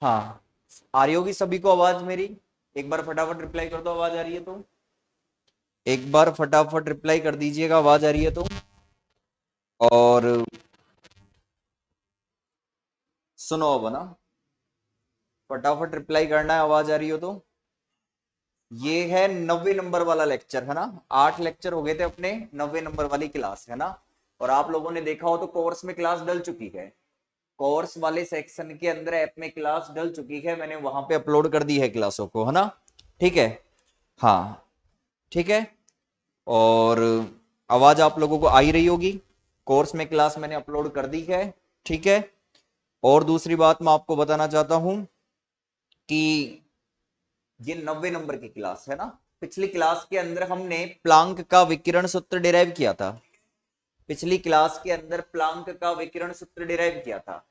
हाँ, आ रही होगी सभी को आवाज मेरी? एक बार फटाफट रिप्लाई कर दो, आवाज आ रही है तो। एक बार फटाफट रिप्लाई कर दीजिएगा, आवाज आ रही है तो। और सुनो अब ना, फटाफट रिप्लाई करना है, आवाज आ रही हो तो। ये है 90 नंबर वाला लेक्चर, है ना? 8 लेक्चर हो गए थे अपने, 90 नंबर वाली क्लास है ना। और आप लोगों ने देखा हो तो कोर्स में क्लास डल चुकी है। कोर्स वाले सेक्शन के अंदर ऐप में क्लास डल चुकी है, मैंने वहां पे अपलोड कर दी है क्लासों को, है ना? ठीक है। हाँ, ठीक है। और आवाज आप लोगों को आ ही रही होगी। कोर्स में क्लास मैंने अपलोड कर दी है। ठीक है। और दूसरी बात मैं आपको बताना चाहता हूं कि ये 90 नंबर की क्लास है ना। पिछली क्लास के अंदर हमने प्लांक का विकिरण सूत्र डिराइव किया था। पिछली क्लास के अंदर प्लांक का विकिरण सूत्र डिराइव किया था।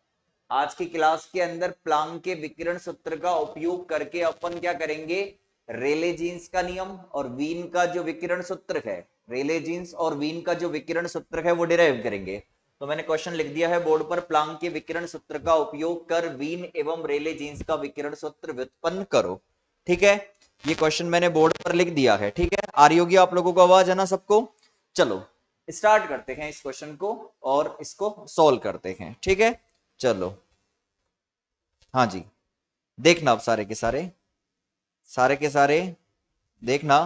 आज की क्लास के अंदर प्लांक के विकिरण सूत्र का उपयोग करके अपन क्या करेंगे? रेले जीन्स का नियम और वीन का जो विकिरण सूत्र है, रेले जीन्स और वीन का जो विकिरण सूत्र है वो डिराइव करेंगे। तो मैंने क्वेश्चन लिख दिया है बोर्ड पर, प्लांक के विकिरण सूत्र का उपयोग कर वीन एवं रेले जीन्स का विकिरण सूत्र व्युत्पन्न करो। ठीक है। ये क्वेश्चन मैंने बोर्ड पर लिख दिया है। ठीक है, आ रही होगी आप लोगों को आवाज, है ना सबको? चलो स्टार्ट करते हैं इस क्वेश्चन को और इसको सॉल्व करते हैं। ठीक है, चलो। हाँ जी, देखना अब सारे के सारे, सारे के सारे देखना।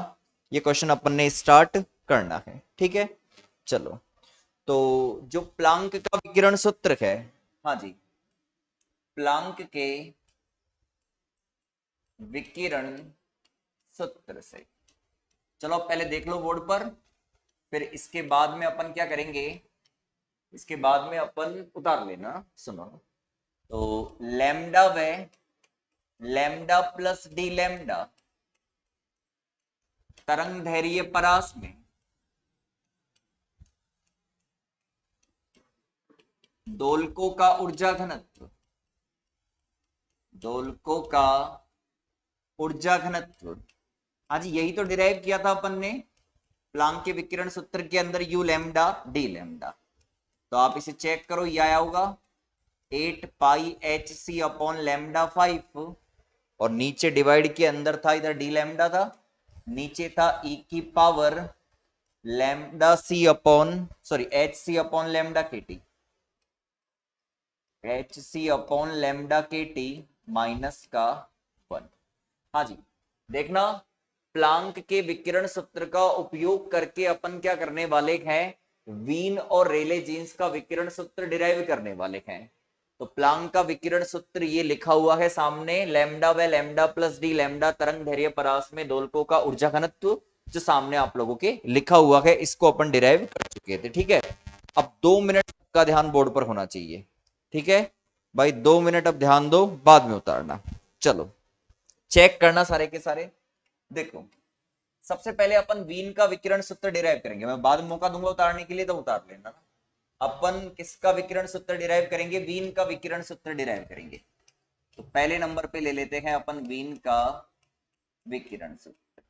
ये क्वेश्चन अपन ने स्टार्ट करना है। ठीक है, चलो। तो जो प्लांक का विकिरण सूत्र है, हाँ जी, प्लांक के विकिरण सूत्र से, चलो पहले देख लो बोर्ड पर, फिर इसके बाद में अपन क्या करेंगे? इसके बाद में अपन उतार लेना। सुनो, तो लैम्डा व लैम्डा प्लस डी लैम्डा तरंग धैर्य परास में दोलकों का ऊर्जा घनत्व, दोलकों का ऊर्जा घनत्व, हाँ जी, यही तो डिराइव किया था अपन ने प्लांक के विकिरण सूत्र के अंदर, यू लैम्डा डी लैम्डा। तो आप इसे चेक करो, ये आया होगा 8 पाई h c अपॉन लैम्डा 5। और नीचे डिवाइड के अंदर था, इधर डी लैम्डा था, नीचे था e की power lambda C upon, sorry H सी अपॉन लैम्डा के टी, एच सी अपॉन लैम्डा के टी माइनस का 1। हाँ जी, देखना, प्लांक के विकिरण सूत्र का उपयोग करके अपन क्या करने वाले हैं? वीन और रेले जीन्स का विकिरण सूत्र डिराइव करने वाले हैं। तो प्लांक का विकिरण सूत्र ये लिखा हुआ है सामने, लैम्डा व लैम्डा प्लस डी लैम्डा तरंग धैर्य परास में दोलकों का ऊर्जा घनत्व, जो सामने आप लोगों के लिखा हुआ है, इसको अपन डिराइव कर चुके थे। ठीक है, अब 2 मिनट का ध्यान बोर्ड पर होना चाहिए। ठीक है भाई, 2 मिनट अब ध्यान दो, बाद में उतारना। चलो चेक करना सारे के सारे। देखो, सबसे पहले अपन वीन का विकिरण सूत्र डिराइव करेंगे, मैं बाद में मौका दूंगा उतारने के लिए, तो उतार लेना ना। अपन किसका विकिरण सूत्र डिराइव करेंगे? वीन का विकिरण सूत्र डिराइव करेंगे। तो पहले नंबर पे ले लेते हैं अपन वीन का विकिरण सूत्र।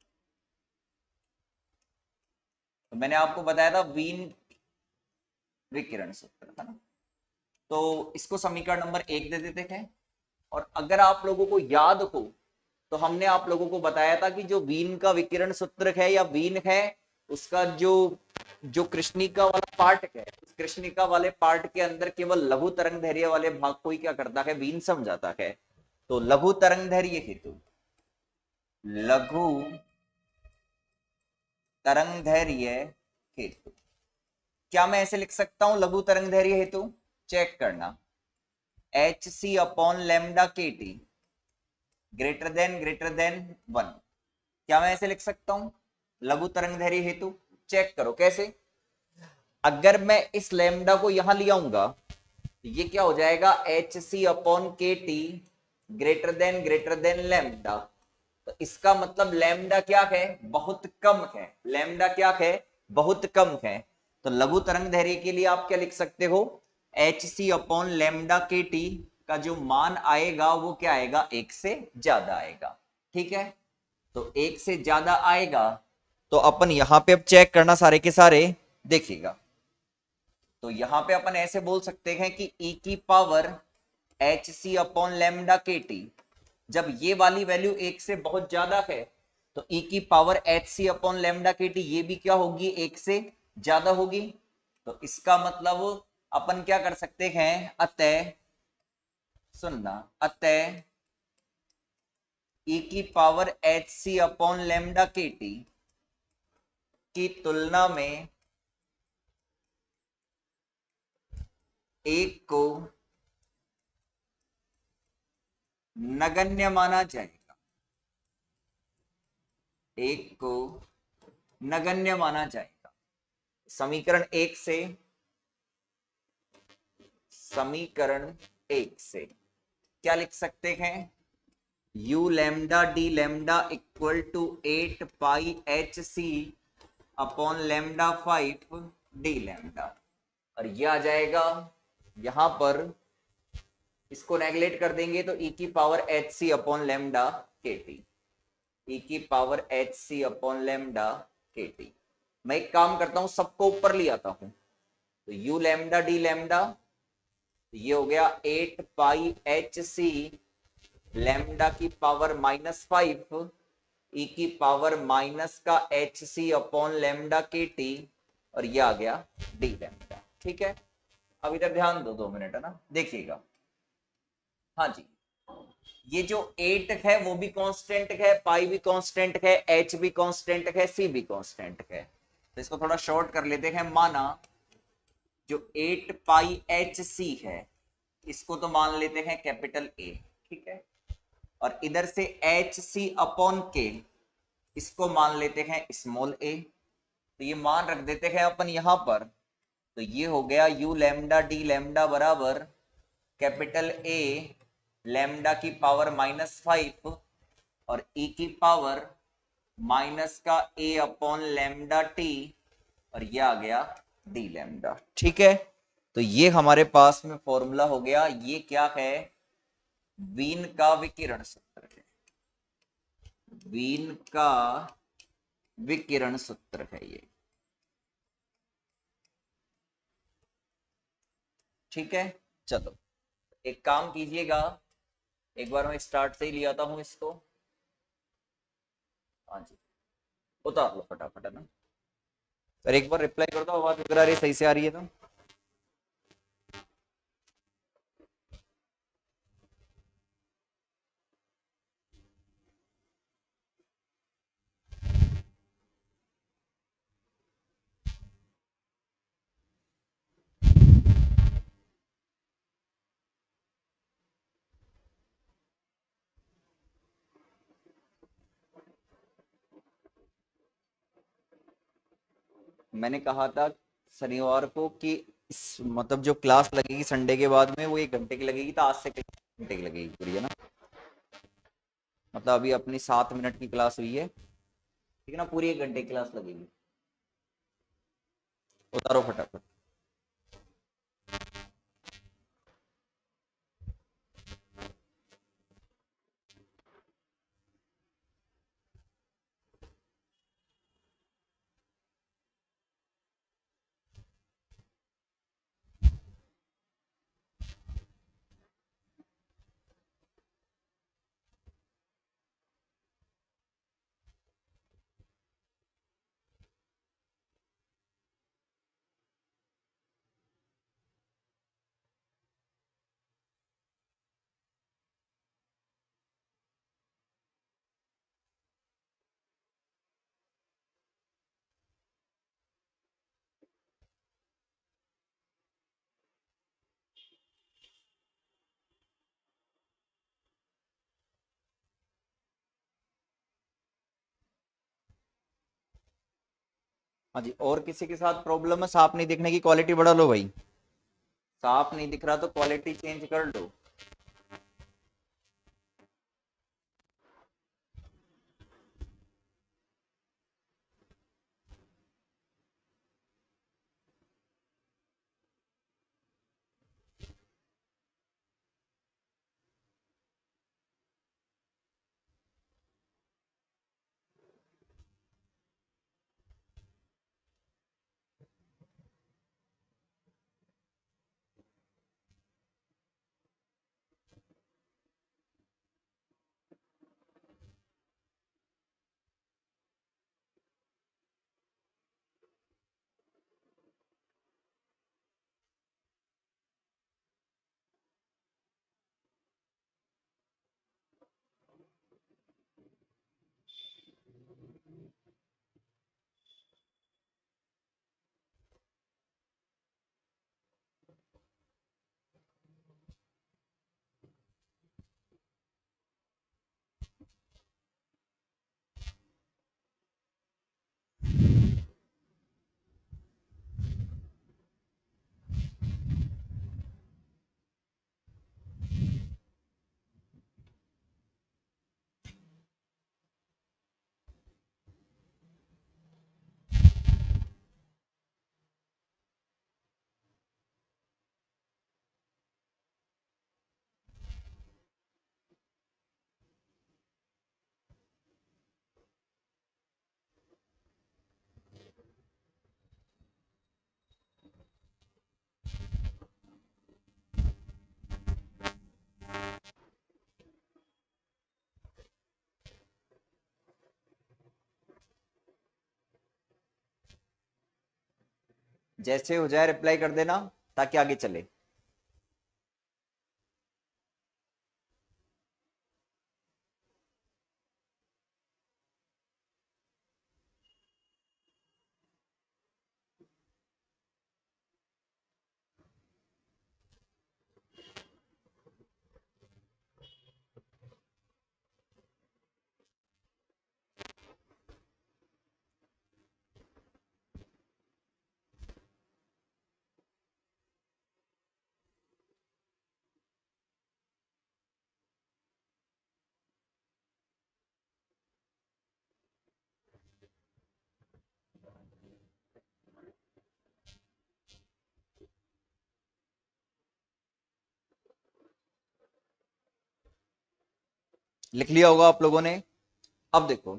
तो मैंने आपको बताया था वीन विकिरण सूत्र, है ना? तो इसको समीकरण नंबर 1 दे देते हैं। और अगर आप लोगों को याद हो तो हमने आप लोगों को बताया था कि जो वीन का विकिरण सूत्र है या वीन है, उसका जो जो कृष्णिका वाला पार्ट है, उस कृष्णिका वाले पार्ट के अंदर केवल लघु तरंग धैर्य वाले भाग को ही क्या करता है? वीन समझाता है। तो लघु तरंग धैर्य हेतु, लघु तरंग धैर्य हेतु, क्या मैं ऐसे लिख सकता हूं लघु तरंग धैर्य हेतु? चेक करना, एच सी अपॉन लेमडा के टी ग्रेटर देन 1। क्या मैं ऐसे लिख सकता हूं लघु तरंग धैर्य हेतु? चेक करो कैसे। अगर मैं इस लेमडा को यहां ले आऊंगा तो ये क्या हो जाएगा? एच सी अपॉन के टी ग्रेटर देन लेमडा। तो इसका मतलब लेमडा क्या है? बहुत कम है। लेमडा क्या है? बहुत कम है। तो लघु तरंग धैर्य के लिए आप क्या लिख सकते हो? एच सी अपॉन लेमडा के टी का जो मान आएगा वो क्या आएगा? 1 से ज्यादा आएगा। ठीक है, तो 1 से ज्यादा आएगा। तो अपन यहां पे अब चेक करना सारे के सारे, देखिएगा। तो यहां पे अपन ऐसे बोल सकते हैं कि e की पावर एच सी अपॉन लेमडा के टी। जब ये वाली वैल्यू एक से बहुत ज्यादा है तो ई की पावर एच सी अपॉन लेमडा के टी ये भी क्या होगी, एक से ज्यादा होगी। तो इसका मतलब अपन क्या कर सकते हैं, अतः सुनना, अतः ई की पावर एच सी अपॉन लेमडा के टी की तुलना में एक को नगण्य माना जाएगा, एक को नगण्य माना जाएगा। समीकरण एक से, समीकरण एक से क्या लिख सकते हैं, u lambda d lambda equal to 8 pi h C upon lambda 5 d lambda. और ये आ जाएगा, यहां पर इसको नेगलेक्ट कर देंगे तो ई की पावर एच सी अपॉन लैम्डा के टी, ई की पावर एच सी अपॉन लैम्डा के टी। मैं एक काम करता हूं, सबको ऊपर ले आता हूं, तो यू लैम्डा डी लैम्डा, ये हो गया 8 पाई एच सी लैम्डा की पावर -5 ई की पावर माइनस का एच सी अपॉन लैम्डा के टी, और ये आ गया डी लैम्डा। ठीक है, अब इधर ध्यान दो 2 मिनट, है ना, देखिएगा। हाँ जी, ये जो 8 है वो भी कांस्टेंट है, पाई भी कांस्टेंट है, एच भी कांस्टेंट है, सी भी कांस्टेंट है। तो इसको थोड़ा शॉर्ट कर लेते हैं। माना जो 8 पाई एच सी है इसको तो मान लेते हैं कैपिटल ए, ठीक है, और इधर से एच सी अपॉन के इसको मान लेते हैं स्मॉल ए। तो ये मान रख देते हैं अपन यहां पर, तो ये हो गया यू लैम्डा डी लैम्डा बराबर कैपिटल ए लैम्डा की पावर -5 और ई की पावर माइनस का ए अपॉन लैम्डा टी, और ये आ गया डी लैम्डा। ठीक है, तो ये हमारे पास में फॉर्मूला हो गया। ये क्या है, वीन का विकिरण सूत्र है, वीन का विकिरण सूत्र है ये। ठीक है, चलो एक काम कीजिएगा, एक बार मैं स्टार्ट से ही ले आता हूं इसको। हाँ जी, उतार लो फटाफट, है ना। सर एक बार रिप्लाई कर दो, आवाज अगर आ रही सही से आ रही है तो। मैंने कहा था शनिवार को कि इस मतलब जो क्लास लगेगी संडे के बाद में वो 1 घंटे की लगेगी, तो आज से 1 घंटे की लगेगी पूरी, है ना। मतलब अभी अपनी 7 मिनट की क्लास हुई है, ठीक है ना, पूरी 1 घंटे की क्लास लगेगी। उतारो फटाफट। हाँ जी, और किसी के साथ प्रॉब्लम है सांप नहीं दिखने की, क्वालिटी बढ़ा लो भाई। सांप नहीं दिख रहा तो क्वालिटी चेंज कर लो। जैसे हो जाए रिप्लाई कर देना ताकि आगे चले। लिख लिया होगा आप लोगों ने। अब देखो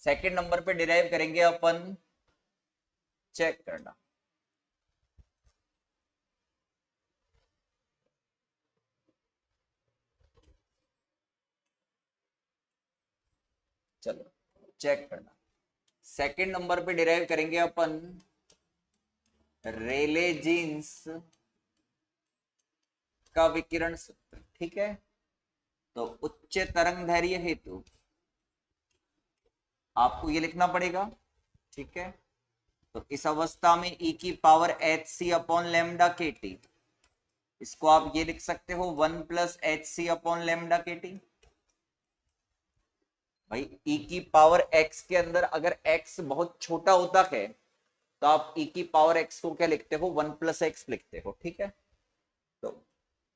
सेकंड नंबर पे डिराइव करेंगे अपन, चेक करना। चलो चेक करना। सेकंड नंबर पे डिराइव करेंगे अपन रेले जीन्स का विकिरण सूत्र। ठीक है, तो उच्च तरंग दैर्घ्य हेतु आपको ये लिखना पड़ेगा। ठीक है, तो इस अवस्था में e की पावर एच सी अपॉन लेमडा के टी, इसको आप ये लिख सकते हो 1 प्लस एच सी अपॉन लेमडा के टी। भाई e की पावर x के अंदर अगर x बहुत छोटा होता है तो आप e की पावर x को क्या लिखते हो, 1 प्लस एक्स लिखते हो। ठीक है, तो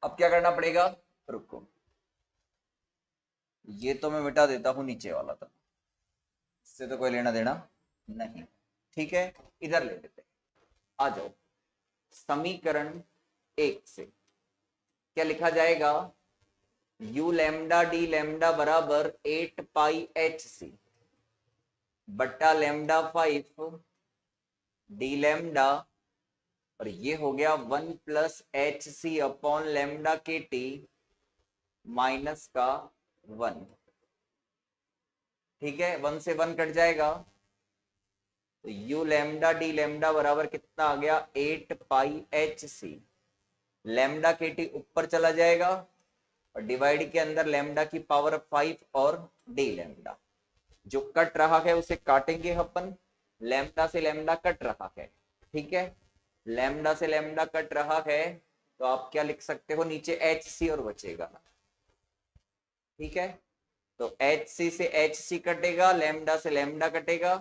अब क्या करना पड़ेगा, रुको ये तो मैं मिटा देता हूं नीचे वाला, तो इससे तो कोई लेना देना नहीं। ठीक है, इधर ले लेते हैं। आ जाओ, समीकरण एक से क्या लिखा जाएगा, यू लैम्डा डी लैम्डा बराबर 8 पाई एच सी बट्टा लैम्डा 5 डी लैम्डा, और ये हो गया 1 प्लस एच सी अपॉन लैम्डा के टी माइनस का 1। ठीक है, 1 से 1 कट जाएगा, तो यू लैम्डा डी लैम्डा बराबर कितना आ गया, 8 पाई एच सी। लैम्डा के टी ऊपर चला जाएगा और डिवाइड के अंदर लैम्डा की पावर 5 और डी लैम्डा। जो कट रहा है उसे काटेंगे अपन, लैम्डा से लैम्डा कट रहा है। ठीक है, लैम्डा से लैम्डा कट रहा है, तो आप क्या लिख सकते हो, नीचे एच सी और बचेगा। ठीक है, तो एच सी से एच सी कटेगा, लैम्डा से लैम्डा कटेगा,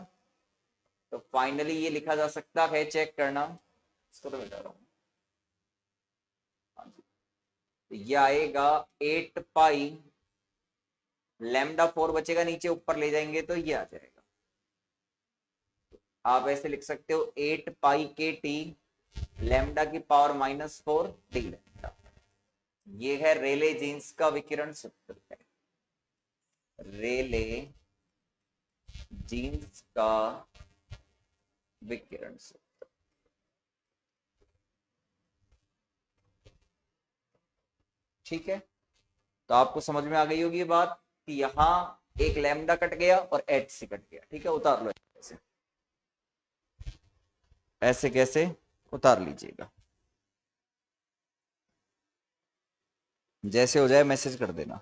तो फाइनली ये लिखा जा सकता है, चेक करना, इसको तो बता रहा हूं, तो ये आएगा 8 पाई, लैम्डा 4 बचेगा नीचे, ऊपर ले जाएंगे तो ये आ जाएगा। आप ऐसे लिख सकते हो 8 पाई के टी लैम्डा की पावर -4 डी लैम्डा। ये है रेले जीन्स का विकिरण सूत्र है, रेले जीन्स का विकिरण सूत्र। ठीक है, तो आपको समझ में आ गई होगी ये बात कि यहां एक लैम्डा कट गया और एच सी कट गया। ठीक है, उतार लो ऐसे, ऐसे कैसे उतार लीजिएगा, जैसे हो जाए मैसेज कर देना।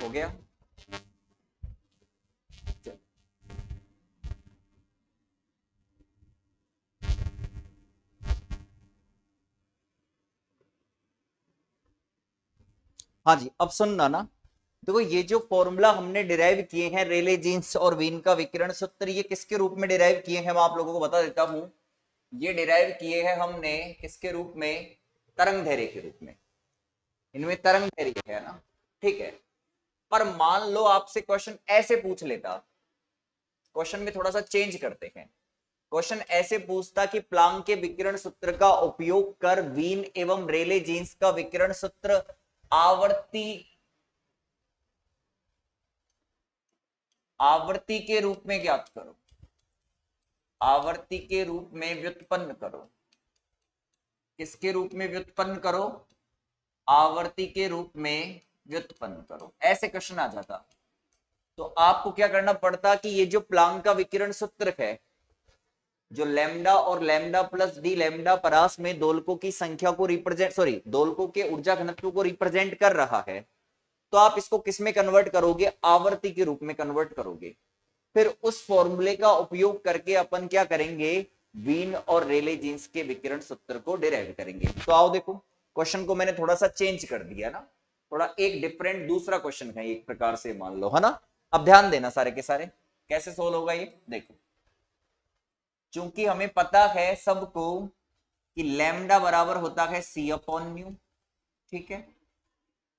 हो गया। हाँ जी, अब सुनना ना, देखो ये जो फॉर्मूला हमने डिराइव किए हैं रेले जीन्स और वीन का विकिरण सूत्र, ये किसके रूप में डिराइव किए हैं मैं आप लोगों को बता देता हूं। ये डिराइव किए हैं हमने किसके रूप में, तरंग धैर्य के रूप में। इनमें तरंग धैर्य है ना, ठीक है। पर मान लो आपसे क्वेश्चन ऐसे पूछ लेता, क्वेश्चन में थोड़ा सा चेंज करते हैं। क्वेश्चन ऐसे पूछता कि प्लांक के विकिरण सूत्र का उपयोग कर वीन एवं रेले जीन्स का विकिरण सूत्र आवर्ती के रूप में ज्ञात करो, आवर्ती के रूप में व्युत्पन्न करो। किसके रूप में व्युत्पन्न करो, आवर्ती के रूप में व्युत्पन्न करो, ऐसे क्वेश्चन आ जाता। तो आपको क्या करना पड़ता कि ये जो प्लांक का विकिरण सूत्र है, जो लैम्डा और लैम्डा प्लस डी लैम्डा परास में दोलकों की संख्या को रिप्रेजेंट, सॉरी दोलकों के ऊर्जा घनत्व को रिप्रेजेंट कर रहा है, तो आप इसको किस में कन्वर्ट करोगे, आवर्ती के रूप में कन्वर्ट करोगे। फिर उस फॉर्मूले का उपयोग करके अपन क्या करेंगे, वीन और रेले जीन्स के विकिरण सूत्र को डिराइव करेंगे। तो आओ देखो, क्वेश्चन को मैंने थोड़ा सा चेंज कर दिया ना, थोड़ा एक डिफरेंट दूसरा क्वेश्चन है एक प्रकार से मान लो, है ना। अब ध्यान देना सारे के सारे, कैसे सोल्व होगा ये देखो। चूंकि हमें पता है सबको कि लैम्डा बराबर होता है सी अपॉन न्यू, ठीक है।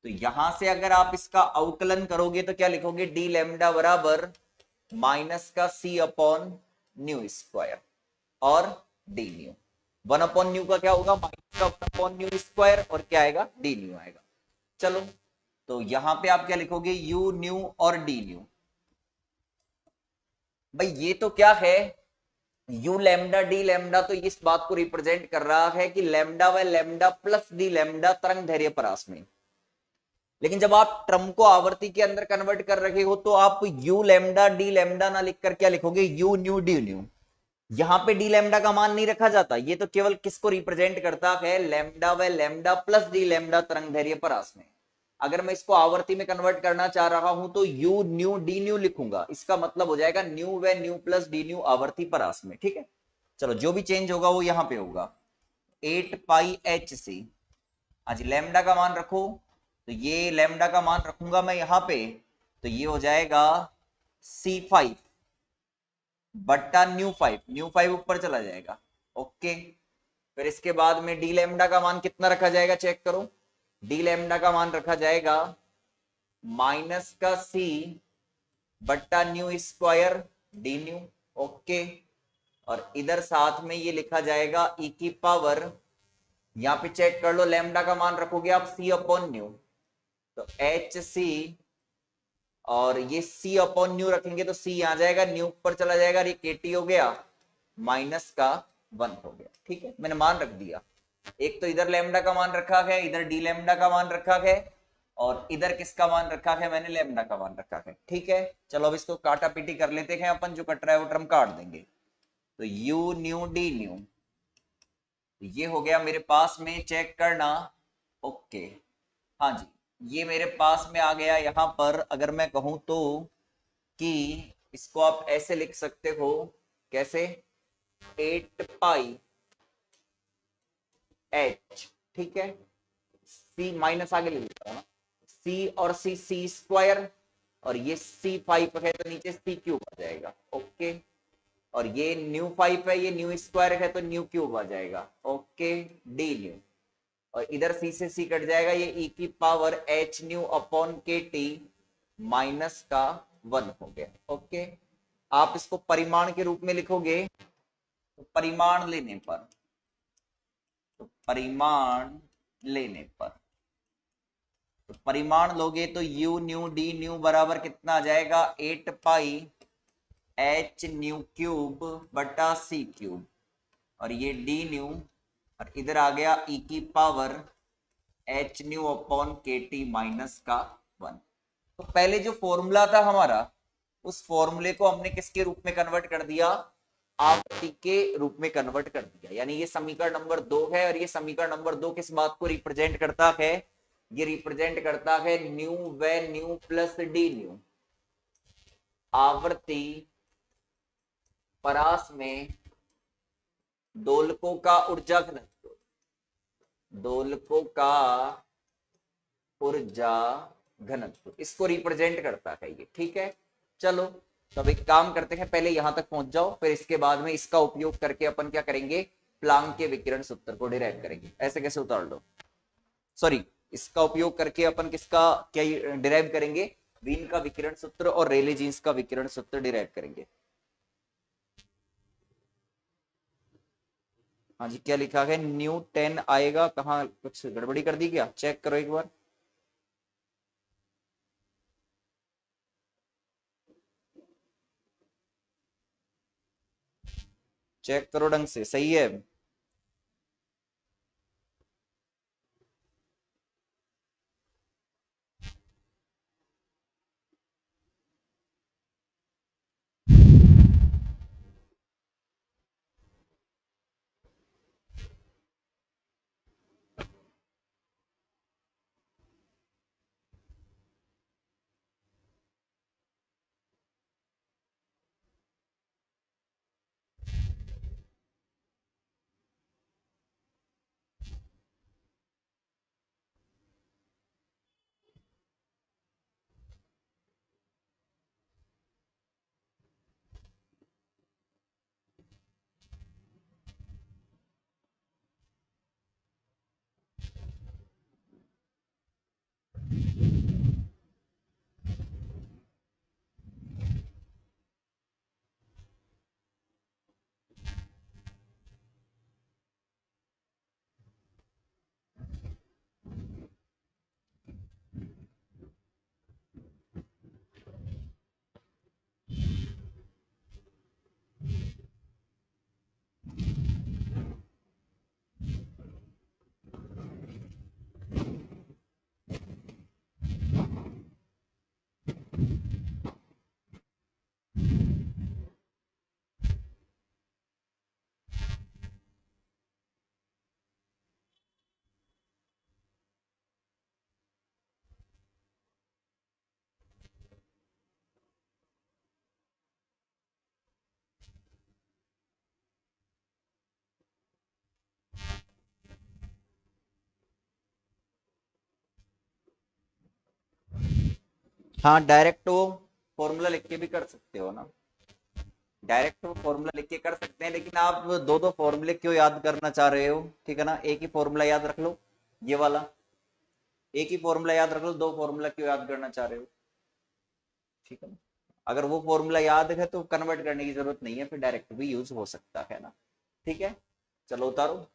तो यहां से अगर आप इसका अवकलन करोगे तो क्या लिखोगे, डी लैम्डा बराबर माइनस का सी अपॉन न्यू स्क्वायर और D new. One upon new का क्या होगा, माइनस का वन अपॉन न्यू स्क्वायर और क्या आएगा, डी न्यू आएगा। चलो, तो यहां पे आप क्या लिखोगे, यू न्यू और डी न्यू। भाई ये तो क्या है, यू लैम्डा डी लैम्डा, तो इस बात को रिप्रेजेंट कर रहा है कि लैम्डा व लैम्डा प्लस डी लैम्डा तरंग धैर्य परास में। लेकिन जब आप टर्म को आवर्ती के अंदर कन्वर्ट कर रहे हो तो आप यू लैम्डा डी लैम्डा ना लिखकर क्या लिखोगे, यू न्यू डी न्यू। यहां पे डी लैम्डा का मान नहीं रखा जाता, ये तो केवल किसको रिप्रेजेंट करता है, लैम्डा व लैम्डा प्लस डी लैम्डा तरंग धैर्य परास में। अगर मैं इसको आवर्ती में कन्वर्ट करना चाह रहा हूं तो यू न्यू डी न्यू लिखूंगा, इसका मतलब हो जाएगा न्यू व न्यू प्लस डी न्यू आवर्ती परास में, ठीक है। चलो, जो भी चेंज होगा वो यहां पे होगा, 8 पाई HC। आज लैम्डा का मान रखो, तो ये लैम्डा का मान रखूंगा मैं यहां पे, तो ये हो जाएगा C5 बट्टा न्यू 5 ऊपर चला जाएगा, ओके। फिर इसके बाद में डी लैम्डा का मान कितना रखा जाएगा, चेक करो। डी लैम्डा का मान रखा जाएगा माइनस का C बट्टा new square D new, okay. और इधर साथ में ये लिखा जाएगा e की पावर, यहां पे चेक कर लो, लैम्डा का मान रखोगे आप C अपॉन न्यू, तो HC, और ये C अपॉन न्यू रखेंगे तो C आ जाएगा, न्यू ऊपर चला जाएगा, ये KT हो गया, माइनस का 1 हो गया, ठीक है। मैंने मान रख दिया, एक तो इधर लैम्डा का मान रखा है, इधर डी लैम्डा का मान रखा है, और इधर किसका मान रखा है, मैंने लैम्डा का मान रखा है, ठीक है। चलो अब इसको काटा पीटी कर लेते हैं अपन, जो कट रहा है वो टर्म काट देंगे। तो यू न्यू डी न्यू, ये हो गया मेरे पास में, चेक करना, ओके। हाँ जी, ये मेरे पास में आ गया। यहां पर अगर मैं कहूं तो कि इसको आप ऐसे लिख सकते हो, कैसे, 8 पाई H, ठीक है। C माइनस आगे ले लेता हूं ना, C और C स्क्वायर, और ये C5 है तो नीचे C³ आ जाएगा, ओके। और ये न्यू 5 है, ये न्यू स्क्वायर है तो न्यू³ आ जाएगा, ओके, डी न्यू। और इधर C से C कट जाएगा, ये e की power H new upon KT minus का 1 हो गया, ओके। आप इसको परिमाण के रूप में लिखोगे, तो परिमाण लेने पर, तो परिमाण लेने पर, तो परिमाण लोगे तो यू न्यू डी न्यू बराबर कितना आ जाएगा, 8 पाई H न्यू क्यूब बटा C³, और ये डी न्यू, और इधर आ गया e की power H new upon KT minus का 1। तो पहले जो फॉर्मूला था हमारा, उस फॉर्मूले को हमने किसके रूप में कन्वर्ट कर दिया, आवर्ती के रूप में कन्वर्ट कर दिया। यानी ये समीकरण नंबर 2 है, और ये समीकरण नंबर 2 किस बात को रिप्रेजेंट करता है, ये रिप्रेजेंट करता है न्यू व न्यू प्लस डी न्यू। आवर्ती परास में दोलकों का ऊर्जा घनत्व, दोलकों का ऊर्जा घनत्व, इसको रिप्रेजेंट करता है ये। ठीक है, चलो तब एक काम करते हैं, पहले यहां तक पहुंच जाओ, फिर इसके बाद में इसका उपयोग करके अपन क्या करेंगे, प्लांक के विकिरण सूत्र को डिराइव करेंगे। ऐसे कैसे उतार लो, सॉरी, इसका उपयोग करके अपन किसका क्या डिराइव करेंगे, वीन का विकिरण सूत्र और रेले जीन्स का विकिरण सूत्र डिराइव करेंगे। हाँ जी, क्या लिखा है, न्यू 10 आएगा, कहाँ कुछ गड़बड़ी कर दी क्या, चेक करो एक बार। चेक करो ढंग से, सही है। हाँ, डायरेक्ट वो फॉर्मूला लिख के भी कर सकते हो ना, डायरेक्ट वो फॉर्मूला लिख के कर सकते हैं, लेकिन आप दो दो फॉर्मूले क्यों याद करना चाह रहे हो, ठीक है ना, एक ही फॉर्मूला याद रख लो, ये वाला एक ही फॉर्मूला याद रख लो, दो फॉर्मूला क्यों याद करना चाह रहे हो, ठीक है ना। अगर वो फॉर्मूला याद है तो कन्वर्ट करने की जरूरत नहीं है, फिर डायरेक्ट भी यूज हो सकता है ना। ठीक है, चलो उतारो।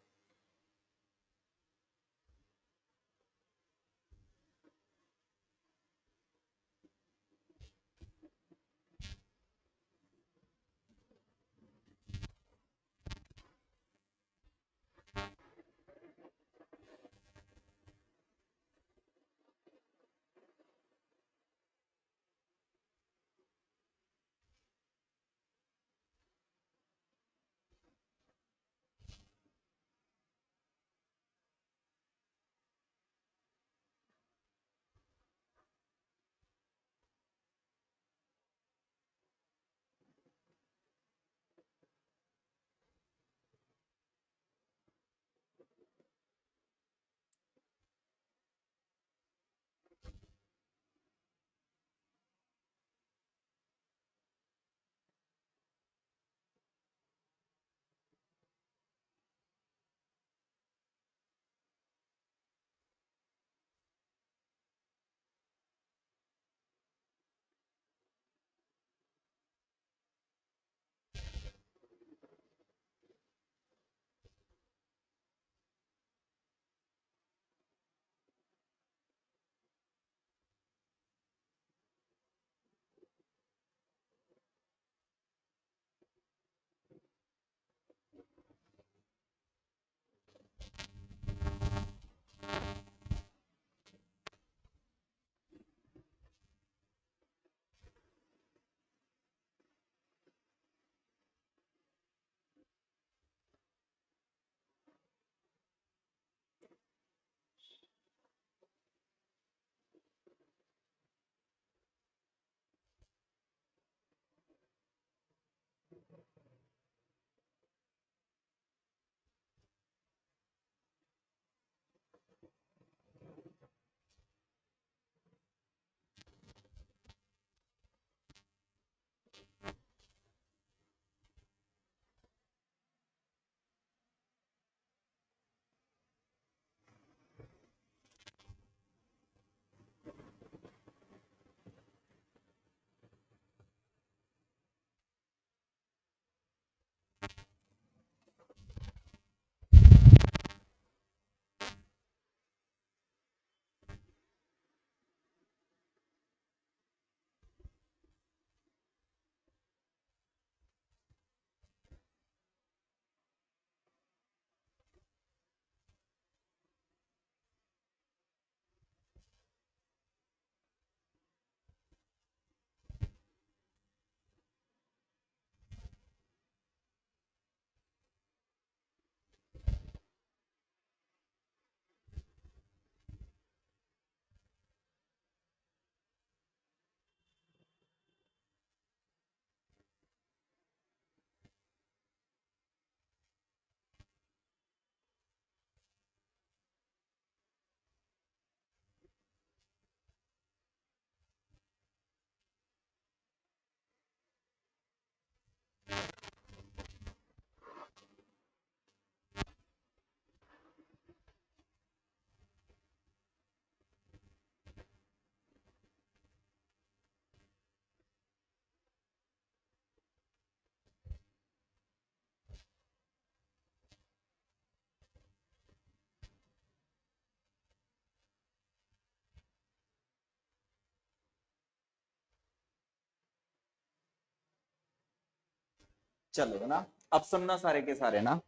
चलो ना, अब सुनना सारे के सारे ना।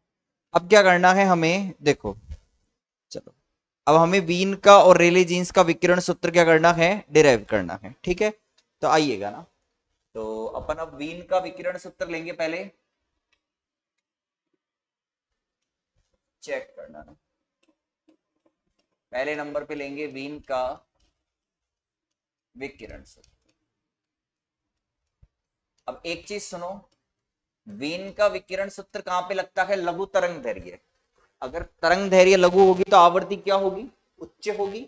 अब क्या करना है हमें, देखो, चलो, अब हमें वीन का और रेले जीन्स का विकिरण सूत्र क्या करना है, डिराइव करना है, ठीक है। तो आइएगा ना, तो अपन अब वीन का विकिरण सूत्र लेंगे पहले, चेक करना ना। पहले नंबर पे लेंगे वीन का विकिरण सूत्र। अब एक चीज सुनो, वीन का विकिरण सूत्र कहां पे लगता है, लघु तरंग दैर्घ्य। अगर तरंग दैर्घ्य लघु होगी तो आवृत्ति क्या होगी, उच्च होगी।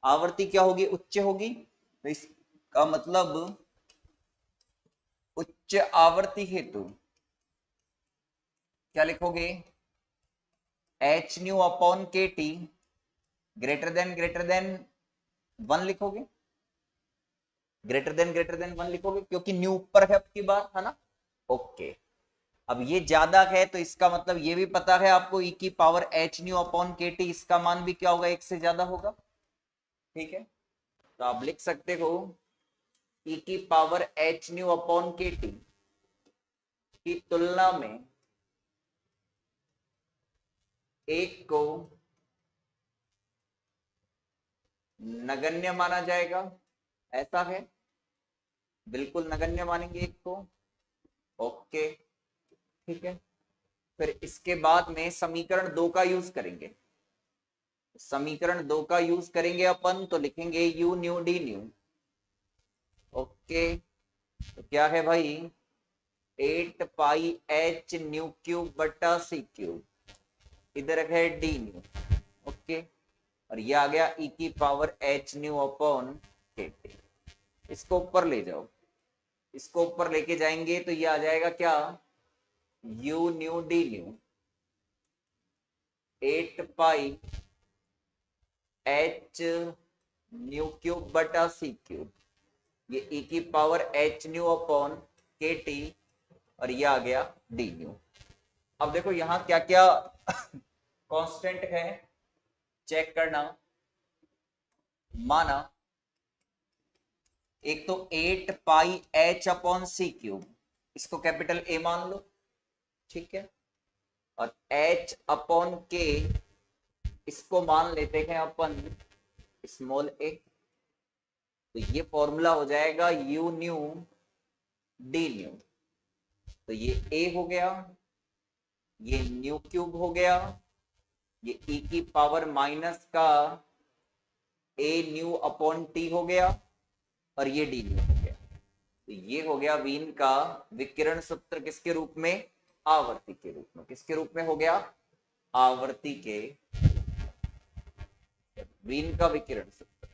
आवृत्ति क्या होगी, उच्च होगी। तो इसका मतलब उच्च आवृत्ति हेतु क्या लिखोगे, एच न्यू अपॉन के टी ग्रेटर देन वन लिखोगे, ग्रेटर देन वन लिखोगे, क्योंकि न्यू ऊपर है आपकी बार, है ना। ओके। अब ये ज्यादा है तो इसका मतलब ये भी पता है आपको, ई की पावर एच न्यू अपॉन के टी, इसका मान भी क्या होगा, एक से ज्यादा होगा, ठीक है। तो आप लिख सकते हो ई की पावर एच न्यू अपॉन के टी की तुलना में एक को नगण्य माना जाएगा, ऐसा है, बिल्कुल नगण्य मानेंगे एक को। ओके, ठीक है। फिर इसके बाद में समीकरण दो का यूज करेंगे, समीकरण दो का यूज करेंगे अपन, तो लिखेंगे you new D new. Okay, तो क्या है भाई, 8 पाई एच न्यू क्यूब बटा सी क्यूब, इधर है डी न्यू। ओके, और ये आ गया ई की पावर एच न्यू अपॉन के टी। इसको ऊपर ले जाओ, इसको ऊपर लेके जाएंगे तो ये आ जाएगा क्या, you new D new 8 pi H new cube बटा सी क्यूब, ये ई की पावर एच न्यू अपॉन के टी, और ये आ गया डी न्यू। अब देखो यहां क्या क्या कांस्टेंट है, चेक करना। माना एक तो 8 पाई एच अपॉन सी क्यूब, इसको कैपिटल ए मान लो, ठीक है। और एच अपॉन के, इसको मान लेते हैं अपन स्मॉल ए। तो ये फॉर्मूला हो जाएगा यू न्यू डी न्यू। तो ये ए हो गया, ये न्यू क्यूब हो गया, ये ई की पावर माइनस का ए न्यू अपॉन टी हो गया, और ये डी न्यू हो गया। तो ये हो गया वीन का विकिरण सूत्र, किसके रूप में, आवर्ती के रूप में। किसके रूप में हो गया, आवर्ती के, वीन का विकिरण सूत्र,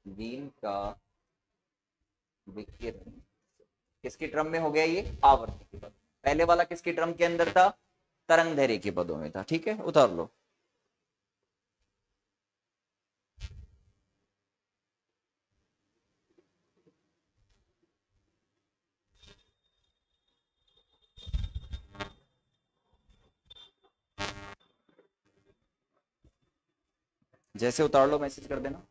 वीन का विकिरण किसकी टर्म में हो गया, ये आवर्ती के पद। पहले वाला किसकी टर्म के अंदर था, तरंग दैर्घ्य के पदों में था, ठीक है, उतार लो। जैसे उतार लो मैसेज कर देना।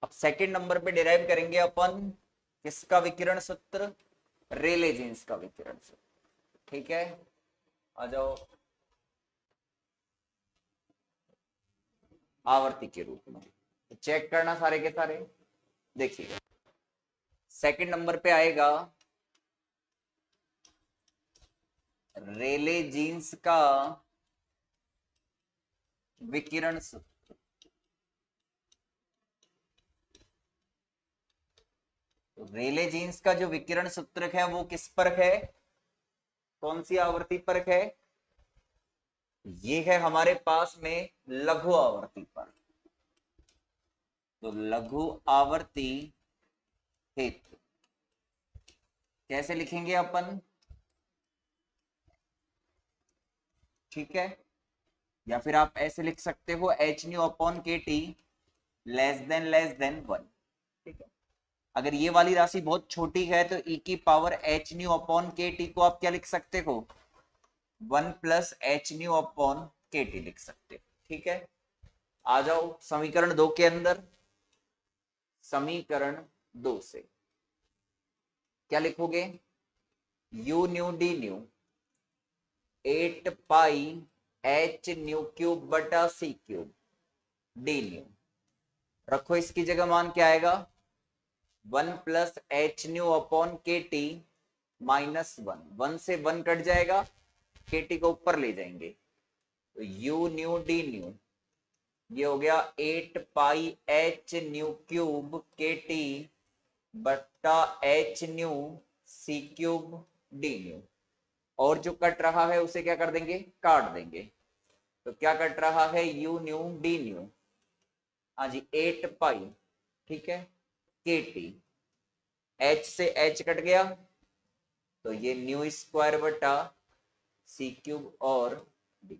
अब सेकंड नंबर पे डिराइव करेंगे अपन किसका विकिरण सूत्र, रेले जीन्स का विकिरण सूत्र। ठीक है, आ जाओ आवर्ती के रूप में चेक करना सारे के सारे। देखिए सेकंड नंबर पे आएगा रेले जीन्स का विकिरण सूत्र। तो रेले जीन्स का जो विकिरण सूत्र है वो किस पर है, कौन सी आवर्ती पर है, ये है हमारे पास में लघु आवर्ती पर। तो लघु आवर्ती हेतु कैसे लिखेंगे अपन, ठीक है, या फिर आप ऐसे लिख सकते हो एच न्यू अपॉन के टी लेस देन वन। ठीक है, अगर ये वाली राशि बहुत छोटी है तो ई की पावर एच न्यू अपॉन के टी को आप क्या लिख सकते हो, one plus H new upon के टी लिख सकते हो। ठीक है, आ जाओ समीकरण 2 के अंदर। समीकरण 2 से क्या लिखोगे, you new D new 8 pi H new cube बटा सी क्यूब डी न्यू। रखो इसकी जगह मान क्या आएगा, one plus H new upon के टी माइनस वन, वन से वन कट जाएगा, के टी को ऊपर ले जाएंगे तो यू न्यू डी न्यू, ये हो गया 8 पाई एच न्यू क्यूब के टी बट्टा एच न्यू सी क्यूब डी न्यू। और जो कट रहा है उसे क्या कर देंगे, काट देंगे। तो क्या कट रहा है, यू न्यू डी न्यू, हाँ जी 8 पाई, ठीक है, के टी, एच से एच कट गया तो ये न्यू स्क्वायर बटा सी क्यूब और डी।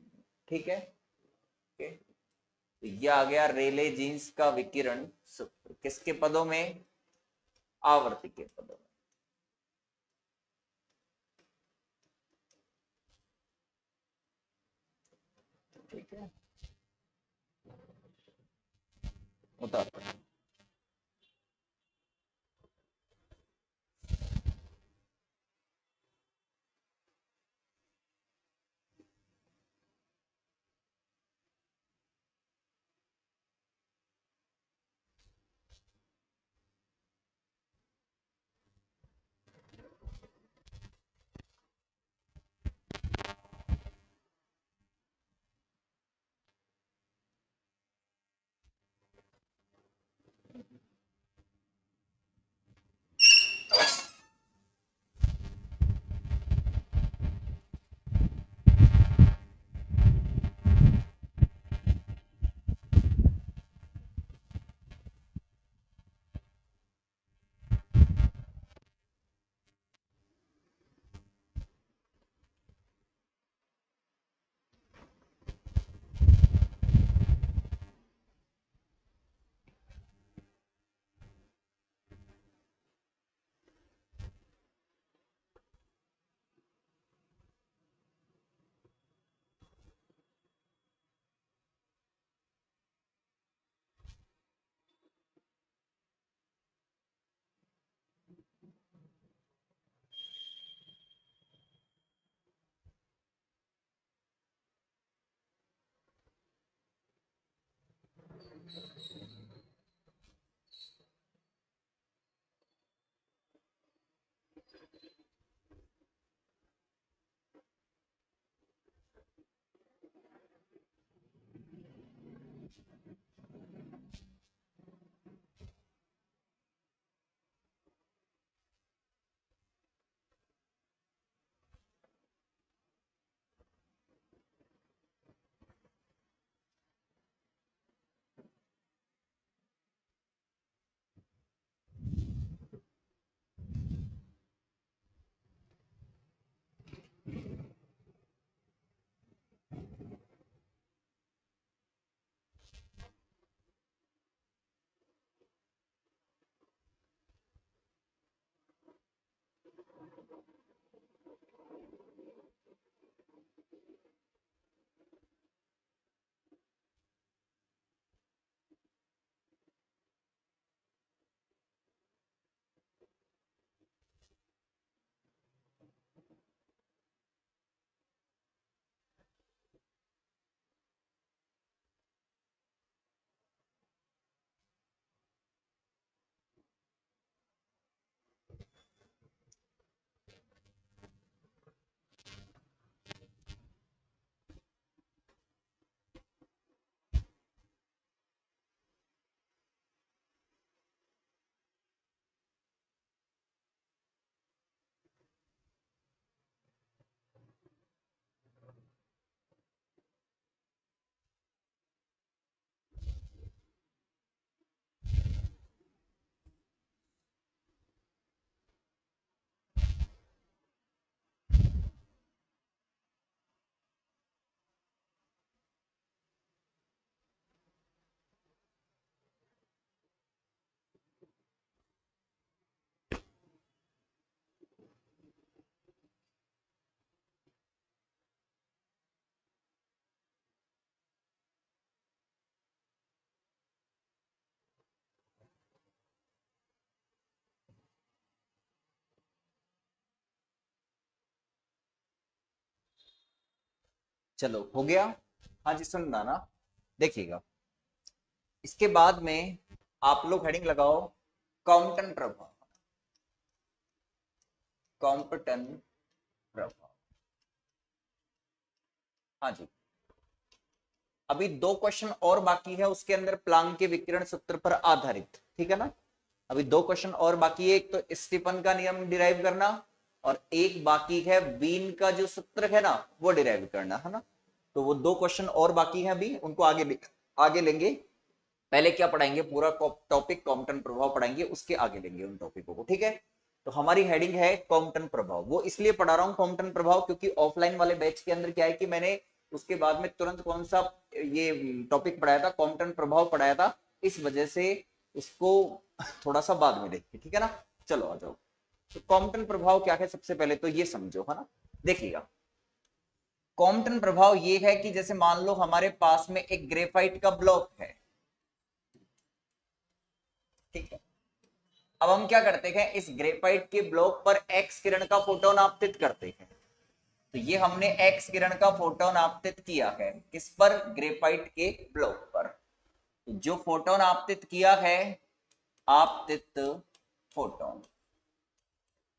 ठीक है, ओके, तो ये आ गया रेले जीन्स का विकिरण सूत्र, किसके पदों में, आवर्ती के पदों में। ठीक है, उतार चलो हो गया। हाँ जी सुनना ना, देखिएगा इसके बाद में आप लोग हेडिंग लगाओ कॉम्पटन प्रभाव। कॉम्पटन प्रभाव, हाँ जी। अभी दो क्वेश्चन और बाकी है उसके अंदर, प्लांक के विकिरण सूत्र पर आधारित, ठीक है ना। अभी दो क्वेश्चन और बाकी है, एक तो स्टीफन का नियम डिराइव करना और एक बाकी है वीन का जो सूत्र है ना वो डिराइव करना, है ना। तो वो दो क्वेश्चन और बाकी हैं, अभी उनको आगे लेंगे। पहले क्या पढ़ाएंगे, पूरा टॉपिक कॉम्पटन प्रभाव पढ़ाएंगे, उसके आगे लेंगे उन टॉपिकों को, ठीक है। तो हमारी हेडिंग है कॉम्पटन प्रभाव। वो इसलिए पढ़ा रहा हूं कॉम्पटन प्रभाव क्योंकि ऑफलाइन वाले बैच के अंदर क्या है कि मैंने उसके बाद में तुरंत कौन सा ये टॉपिक पढ़ाया था, कॉम्पटन प्रभाव पढ़ाया था, इस वजह से उसको थोड़ा सा बाद में देखिए, ठीक है ना। चलो आ जाओ। तो कॉम्पटन प्रभाव क्या है, सबसे पहले तो ये समझो, है ना। देखिएगा कॉम्पटन प्रभाव ये है कि जैसे मान लो हमारे पास में एक ग्रेफाइट का ब्लॉक है, ठीक है। अब हम क्या करते हैं, इस ग्रेफाइट के ब्लॉक पर एक्स किरण का फोटोन आपतित करते हैं। तो ये हमने एक्स किरण का फोटोन आपतित किया है, किस पर, ग्रेफाइट के ब्लॉक पर। तो जो फोटोन आपतित किया है, आपतित फोटोन,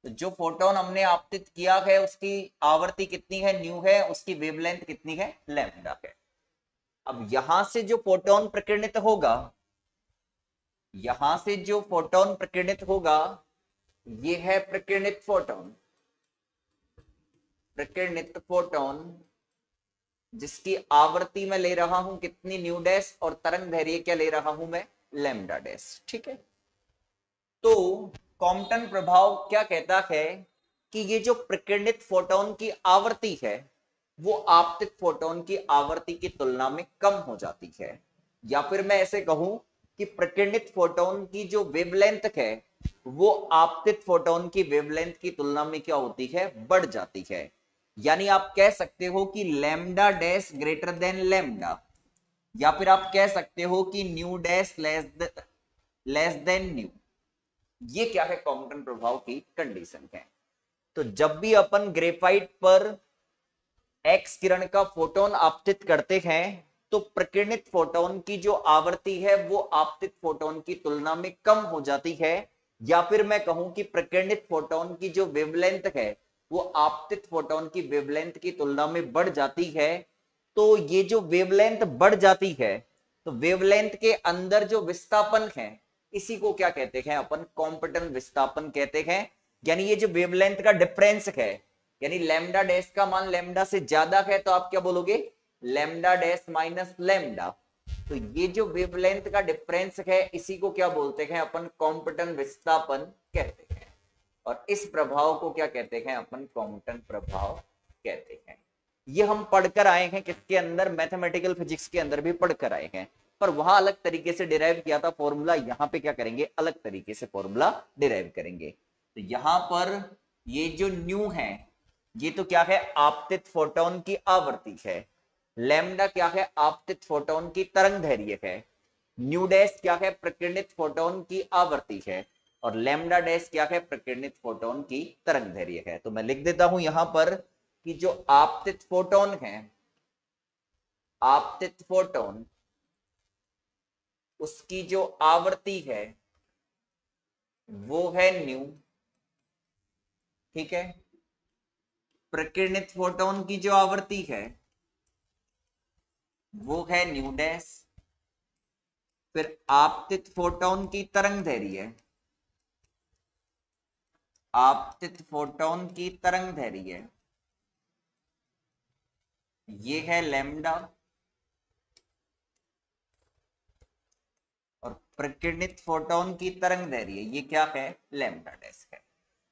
तो जो फोटोन हमने आपतित किया है उसकी आवर्ती कितनी है, न्यू है, उसकी वेवलेंथ कितनी है, लैम्डा है। अब यहां से जो फोटोन प्रकीर्णित होगा, यहां से जो फोटोन प्रकीर्णित होगा, ये है प्रकीर्णित फोटोन। प्रकीर्णित फोटोन जिसकी आवर्ती मैं ले रहा हूं कितनी, न्यू डैश, और तरंग दैर्घ्य क्या ले रहा हूं मैं, लैम्डा डैश, ठीक है। तो कॉम्पटन प्रभाव क्या कहता है कि ये जो प्रकीर्णित फोटोन की आवर्ती है वो आपतित फोटोन की आवर्ती की तुलना में कम हो जाती है। या फिर मैं ऐसे कहूं कि प्रकीर्णित फोटोन की जो वेवलेंथ है वो आपतित फोटोन की वेवलेंथ की तुलना में क्या होती है, बढ़ जाती है। यानी आप कह सकते हो कि lambda dash greater than lambda, या फिर आप कह सकते हो कि new dash less than new. ये क्या है, कॉम्पटन प्रभाव की कंडीशन है। तो जब भी अपन ग्रेफाइट पर एक्स किरण का फोटोन आपतित करते हैं तो प्रकीर्णित फोटोन की जो आवर्ती है वो आपतित फोटोन की तुलना में कम हो जाती है। या फिर मैं कहूं कि प्रकीर्णित फोटोन की जो वेवलेंथ है वो आपतित फोटोन की वेवलेंथ की तुलना में बढ़ जाती है। तो ये जो वेवलेंथ बढ़ जाती है, तो वेवलेंथ के अंदर जो विस्थापन है इसी को क्या कहते हैं अपन, कॉम्पटन विस्थापन कहते हैं। यानी ये जो वेवलेंथ का डिफरेंस है, यानी लैम्डा डैश का मान लैम्डा से ज्यादा है तो आप क्या बोलोगे, लैम्डा डैश माइनस लैम्डा। तो ये जो वेवलेंथ का डिफरेंस है इसी को क्या बोलते हैं अपन, कॉम्पटन विस्थापन कहते हैं। और इस प्रभाव को क्या कहते हैं अपन, कॉम्पटन प्रभाव कहते हैं। ये हम पढ़कर आए हैं किसके अंदर, मैथमेटिकल फिजिक्स के अंदर भी पढ़कर आए हैं, पर वहां अलग तरीके से डिराइव किया था फॉर्मूला, यहाँ पे क्या करेंगे, अलग तरीके से फॉर्मूला डिराइव करेंगे। तो यहां पर ये जो न्यू है ये तो क्या है, आपतित फोटोन की आवर्ती है। लैम्डा क्या है, आपतित फोटोन की तरंग दैर्घ्य है। न्यू डैश क्या है, प्रकीर्णित फोटोन की आवर्ती है। और लैम्डा डैश क्या है, प्रकीर्णित फोटोन की तरंग दैर्घ्य है। तो मैं लिख देता हूं यहां पर कि जो आपतित फोटोन है, आपतित फोटोन, उसकी जो आवृत्ति है वो है न्यू। ठीक है, प्रकीर्णित फोटोन की जो आवृत्ति है वो है न्यू डैश। फिर आपतित फोटोन की तरंग दैर्घ्य, आपतित फोटोन की तरंग दैर्घ्य ये है लैम्डा। और प्रकीर्णित फोटोन की तरंग दैर्घ्य ये क्या है, लैम्डा डैश है।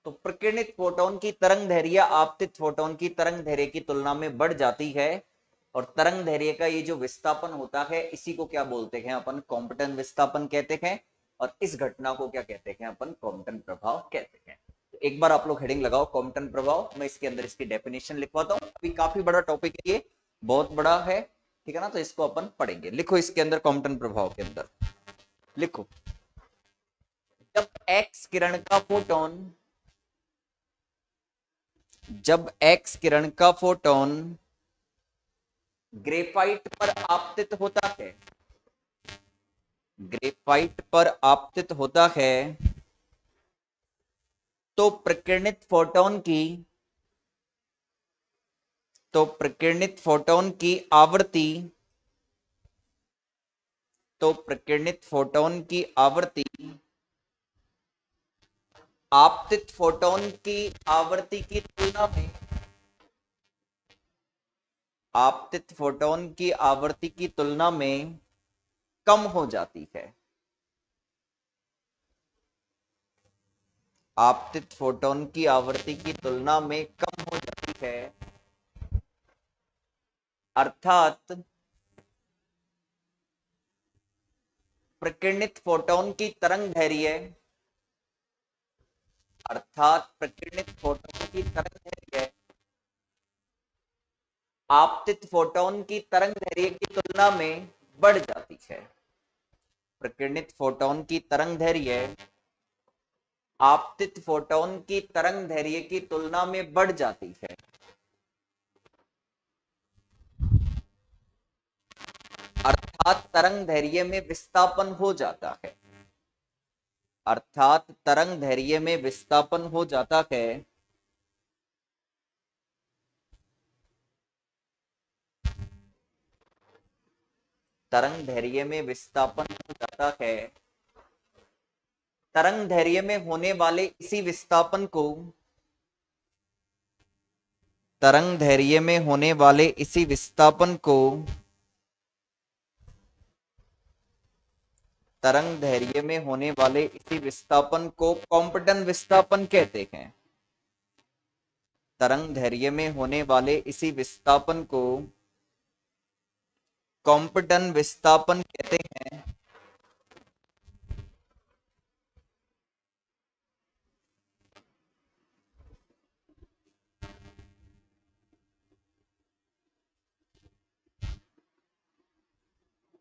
तो प्रकीर्णित फोटोन की तरंग दैर्घ्य आपतित फोटोन की तरंग दैर्घ्य की तुलना में बढ़ जाती है। और तरंग दैर्घ्य का ये जो विस्थापन होता है इसी को क्या बोलते हैं अपन, कॉम्पटन विस्थापन कहते हैं। और इस घटना को क्या कहते हैं अपन, कॉम्पटन प्रभाव कहते हैं। तो एक बार आप लोग हेडिंग लगाओ कॉम्पटन प्रभाव, मैं इसके अंदर इसकी डेफिनेशन लिखवाता हूं। अभी काफी बड़ा टॉपिक है ये, बहुत बड़ा है, ठीक है ना। तो इसको अपन पढ़ेंगे। लिखो इसके अंदर कॉम्पटन प्रभाव के अंदर लिखो, जब एक्स किरण का फोटोन, जब एक्स किरण का फोटोन ग्रेफाइट पर आपतित होता है, ग्रेफाइट पर आपतित होता है, तो प्रकीर्णित फोटोन की, तो प्रकीर्णित फोटोन की आवृत्ति, तो प्रकीर्णित फोटोन की आवृत्ति आपतित फोटोन की आवृत्ति की तुलना में, आपतित फोटोन की आवृत्ति की तुलना में कम हो जाती है। आपतित फोटोन की आवृत्ति की तुलना में कम हो जाती है, अर्थात प्रकीर्णित फोटोन की तरंग दैर्घ्य, अर्थात प्रकीर्णित फोटोन की तरंग दैर्घ्य आपतित फोटोन की तरंग दैर्घ्य की तुलना में बढ़ जाती है। प्रकीर्णित फोटोन की तरंग दैर्घ्य आपतित फोटोन की तरंग दैर्घ्य की तुलना में बढ़ जाती है, अर्थात तरंग दैर्घ्य में विस्थापन हो जाता है, अर्थात तरंग दैर्घ्य में विस्थापन हो जाता है। तरंग दैर्घ्य में विस्थापन हो जाता है। तरंग दैर्घ्य में होने वाले इसी विस्थापन को, तरंग दैर्घ्य में होने वाले इसी विस्थापन को, तरंग दैर्घ्य में होने वाले इसी विस्थापन को कॉम्पटन विस्थापन कहते हैं। तरंग दैर्घ्य में होने वाले इसी विस्थापन को कॉम्पटन विस्थापन कहते हैं।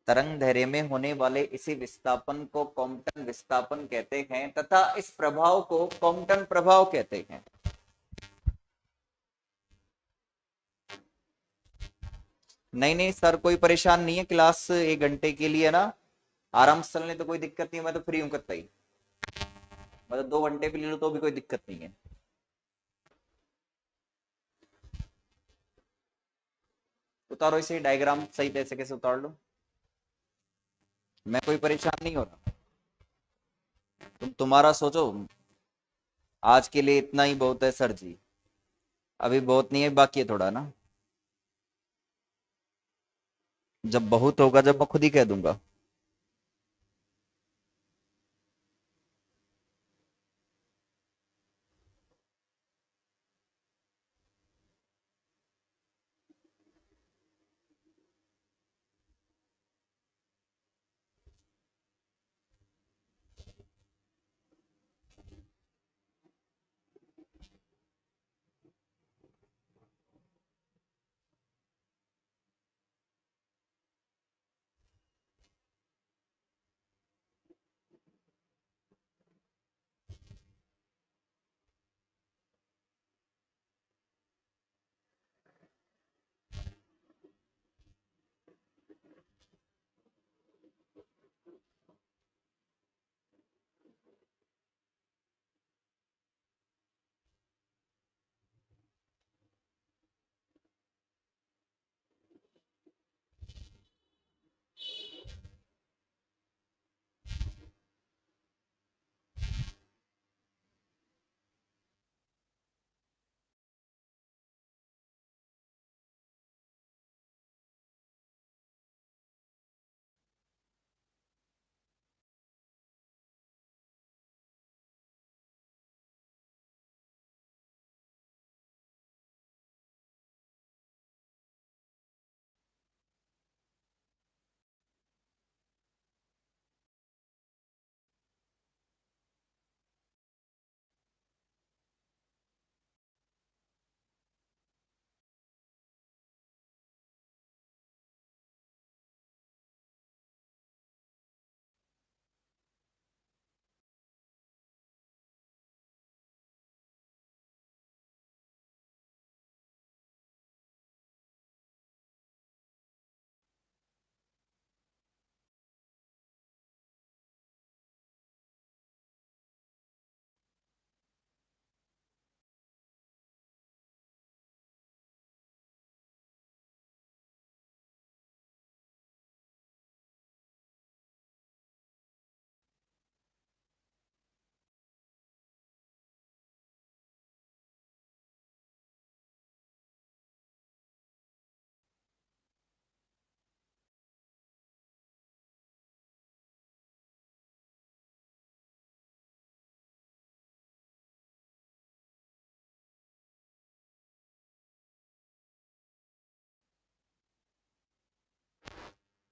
तरंग दैर्घ्य में होने वाले इसी विस्थापन को कॉम्पटन विस्थापन कहते हैं तथा इस प्रभाव को कॉम्पटन प्रभाव कहते हैं। नहीं नहीं सर, कोई परेशान नहीं है, क्लास 1 घंटे के लिए ना, आराम से चलने तो कोई दिक्कत नहीं है, मैं तो फ्री हूँ कतई, मतलब 2 घंटे भी ले लो तो भी कोई दिक्कत नहीं है। उतारो इसे डायग्राम सही तरीके से उतार लो, मैं कोई परेशान नहीं हो रहा, तुम तुम्हारा सोचो। आज के लिए इतना ही बहुत है सर जी, अभी बहुत नहीं है, बाकी है थोड़ा ना, जब बहुत होगा जब मैं खुद ही कह दूंगा।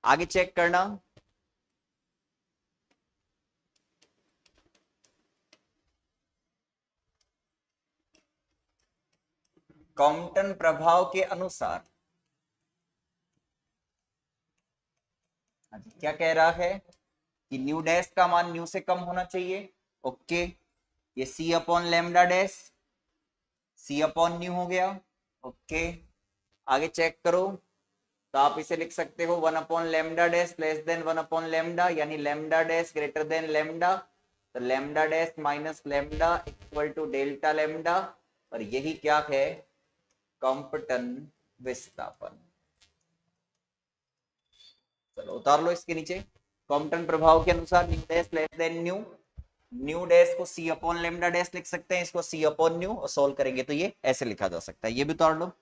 आगे चेक करना, कॉम्पटन प्रभाव के अनुसार क्या कह रहा है कि न्यू डैश का मान न्यू से कम होना चाहिए। ओके, ये सी अपॉन लेमडा डैश, सी अपॉन न्यू हो गया। ओके, आगे चेक करो, तो आप इसे लिख सकते हो 1/λ लेस देन 1/λ, यानी lambda dash greater than lambda, तो lambda dash minus lambda equal to delta lambda, और यही क्या है, कॉम्पटन विस्थापन। चलो उतार लो इसके नीचे, कॉम्पटन प्रभाव के अनुसार new dash less than new, new dash को सी अपॉन लेमडा डैश लिख सकते हैं, इसको सी अपॉन न्यू, और सोल्व करेंगे तो ये ऐसे लिखा जा सकता है। ये भी उतार लो।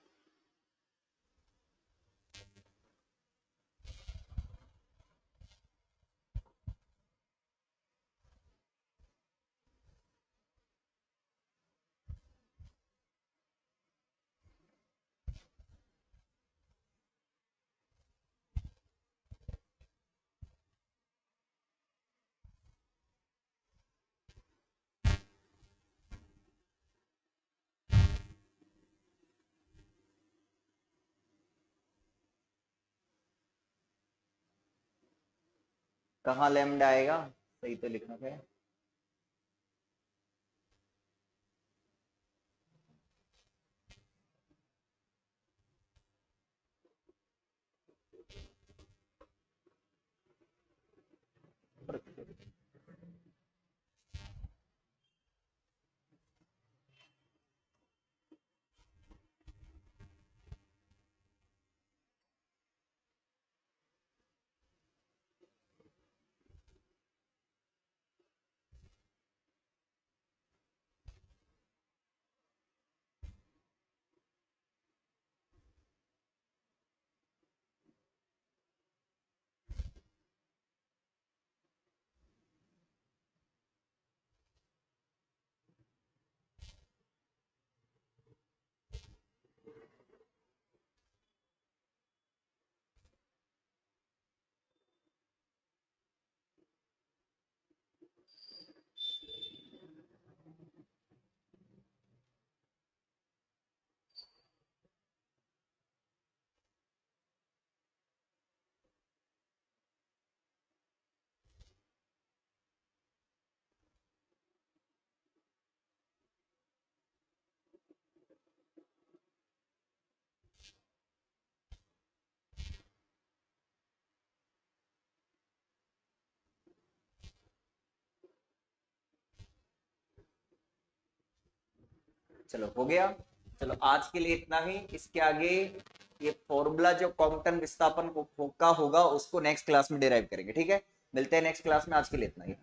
कहाँ लेमडा आएगा, सही तो लिखना है। चलो हो गया। चलो आज के लिए इतना ही, इसके आगे ये फॉर्मूला जो कॉम्पटन विस्थापन का होगा उसको नेक्स्ट क्लास में डिराइव करेंगे, ठीक है। मिलते हैं नेक्स्ट क्लास में, आज के लिए इतना ही।